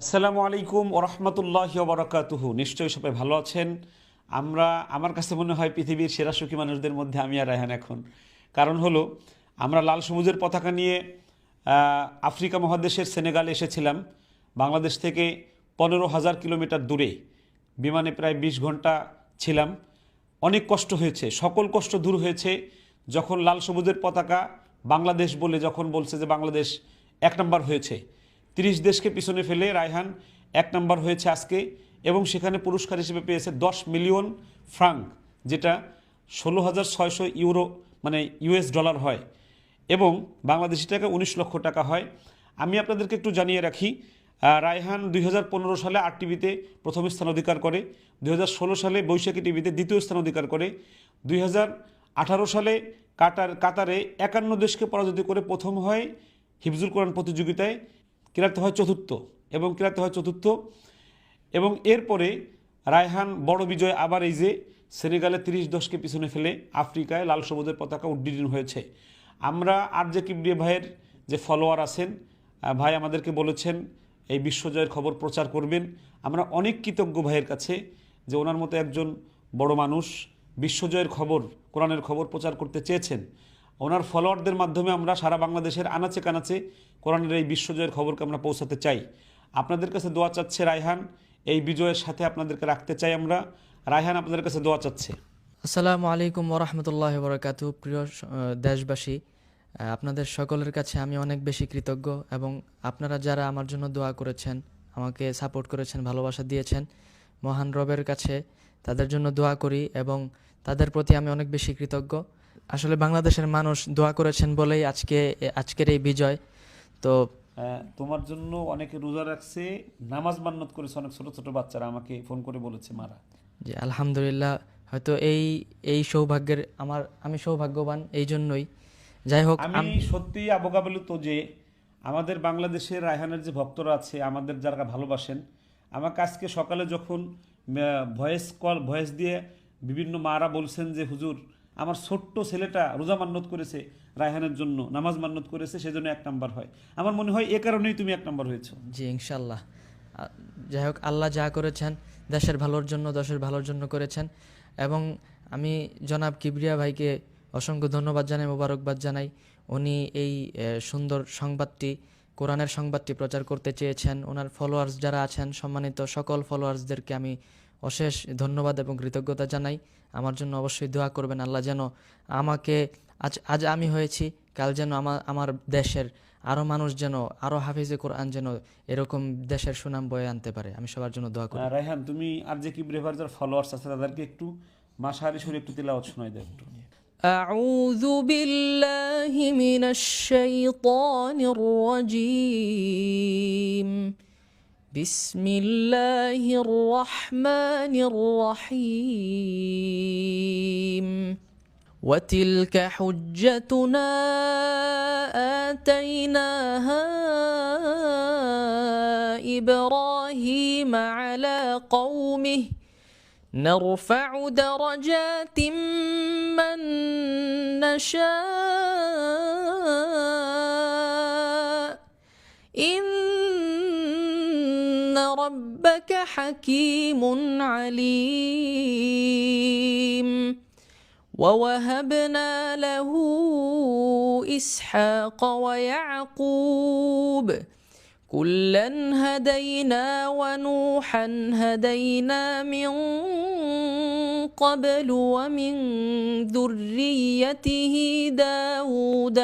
আসসালামু আলাইকুম ওরহমতুল্লাহি ওবরাকাতুহু। নিশ্চয়ই সবাই ভালো আছেন। আমার কাছে মনে হয় পৃথিবীর সেরা সুখী মানুষদের মধ্যে আমি আর রায়হান এখন। কারণ হলো আমরা লাল সবুজের পতাকা নিয়ে আফ্রিকা মহাদেশের সেনেগালে এসেছিলাম। বাংলাদেশ থেকে 15,000 কিলোমিটার দূরে বিমানে প্রায় 20 ঘন্টা ছিলাম। অনেক কষ্ট হয়েছে, সকল কষ্ট দূর হয়েছে যখন লাল সবুজের পতাকা বাংলাদেশ বলে যখন বলছে যে বাংলাদেশ 1 নম্বর হয়েছে। 30 দেশকে পিছনে ফেলে রায়হান 1 নম্বর হয়েছে আজকে, এবং সেখানে পুরস্কার হিসেবে পেয়েছে 10 মিলিয়ন ফ্রাঙ্ক, যেটা 16,600 ইউরো মানে US ডলার হয়, এবং বাংলাদেশি টাকা 19 লক্ষ টাকা হয়। আমি আপনাদেরকে একটু জানিয়ে রাখি, রায়হান 2015 সালে RTVতে প্রথম স্থান অধিকার করে, 2016 সালে বৈশাখী টিভিতে দ্বিতীয় স্থান অধিকার করে, 2018 সালে কাতারে 51 দেশকে পরাজিত করে প্রথম হয় হিফজুল কোরআন প্রতিযোগিতায়, কিরাতে হয় চতুর্থ। এবং এরপরে রায়হান বড় বিজয় আবার এই যে সেনেগালে 30 দশকে পিছনে ফেলে আফ্রিকায় লাল সবুজের পতাকা উড্ডীন হয়েছে। আমরা আরজে কিবরিয়া ভাইয়ের যে ফলোয়ার আছেন, ভাই আমাদেরকে বলেছেন এই বিশ্বজয়ের খবর প্রচার করবেন। আমরা অনেক কৃতজ্ঞ ভাইয়ের কাছে যে ওনার মতো একজন বড় মানুষ বিশ্বজয়ের খবর, কোরআনের খবর প্রচার করতে চেয়েছেন। ওনার ফলোয়ারদের মাধ্যমে আমরা সারা বাংলাদেশের আনাচে কানাচে কোরআনের এই বিশ্বজয়ের খবরকে আমরা পৌঁছাতে চাই। আপনাদের কাছে দোয়া চাচ্ছে রায়হান, এই বিজয়ের সাথে আপনাদেরকে রাখতে চাই আমরা। রায়হান আপনাদের কাছে দোয়া চাচ্ছে। আসসালামু আলাইকুম ওরহমতুল্লাহি ওবরাকাতুহু। প্রিয় দেশবাসী, আপনাদের সকলের কাছে আমি অনেক বেশি কৃতজ্ঞ, এবং আপনারা যারা আমার জন্য দোয়া করেছেন, আমাকে সাপোর্ট করেছেন, ভালোবাসা দিয়েছেন, মহান রবের কাছে তাদের জন্য দোয়া করি এবং তাদের প্রতি আমি অনেক বেশি কৃতজ্ঞ। আসলে বাংলাদেশের মানুষ দোয়া করেছেন বলেই আজকের এই বিজয়। তো তোমার জন্য অনেকে রোজা রাখছে, নামাজ মান্নত করেছে, অনেক ছোট ছোট বাচ্চারা আমাকে ফোন করে বলেছে মারা। যে আলহামদুলিল্লাহ, হয়তো এই সৌভাগ্যের আমি সৌভাগ্যবান এই জন্যই। যাই হোক, আমি সত্যি অবগাবলিত যে আমাদের বাংলাদেশের রায়হানের যে ভক্তরা আছে, আমাদের যারা ভালোবাসেন, আমাকে আজকে সকালে যখন ভয়েস দিয়ে বিভিন্ন মারা বলছেন যে হুজুর আমার ছোট্ট ছেলেটা রোজা মান্নত করেছে রায়হানের জন্য, নামাজ মান্নত করেছে, সেজন্য 1 নম্বর হয়। আমার মনে হয় এ কারণেই তুমি 1 নম্বর হয়েছো। জি ইনশাল্লাহ। যাই হোক, আল্লাহ যা করেছেন দেশের ভালোর জন্য করেছেন, এবং আমি জনাব কিবরিয়া ভাইকে অসংখ্য ধন্যবাদ জানাই, মোবারকবাদ জানাই। উনি এই সুন্দর সংবাদটি, কোরআনের সংবাদটি প্রচার করতে চেয়েছেন। ওনার ফলোয়ার্স যারা আছেন, সম্মানিত সকল ফলোয়ার্সদেরকে আমি অশেষ ধন্যবাদ এবং কৃতজ্ঞতা জানাই। আমার জন্য অবশ্যই দোয়া করবেন, আল্লাহ যেন আমাকে আজ আমি হয়েছি, কাল যেন আমার দেশের আরও মানুষ যেন, আরও হাফিজে কোরআন যেন এরকম দেশের সুনাম বয়ে আনতে পারে। আমি সবার জন্য দোয়া করি। রায়হান, তুমি আর যে কি ব্রেভার যার ফলোয়ার্স আছে তাদেরকে একটু মাশাআরি শরীফ একটু তিলাওয়াত শোনাই দাও একটু। أعوذ بالله من الشيطان الرجيم. بسم الله الرحمن الرحيم. وتلك حجتنا آتيناها إبراهيم على قومه نرفع درجات من نشاء إن ربك حكيم عليم. ووهبنا له إسحاق ويعقوب كلا هدينا ونوحا هدينا من قبل ومن ذريته داود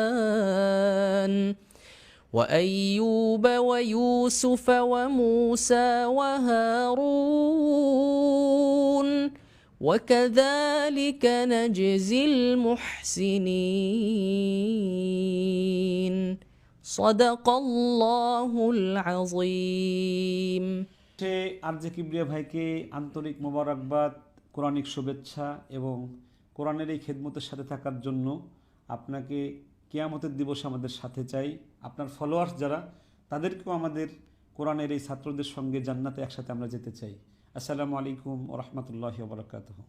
وسليمان وأيوب ويوسف وموسى وهارون وكذلك نجزي المحسنين. صدق الله العظيم. আরজে কিবরিয়া ভাইকে আন্তরিক মোবারকবাদ, কোরআনিক শুভেচ্ছা, এবং কোরআনের এই খেদমতের সাথে থাকার জন্য আপনাকে কিয়ামতের দিবসে আমাদের সাথে চাই। আপনার ফলোয়ার্স যারা, তাদেরকেও আমাদের কোরআনের এই ছাত্রদের সঙ্গে জান্নাতে একসাথে আমরা যেতে চাই। আসসালামু আলাইকুম ওয়া রাহমাতুল্লাহি ওয়া বারাকাতুহু।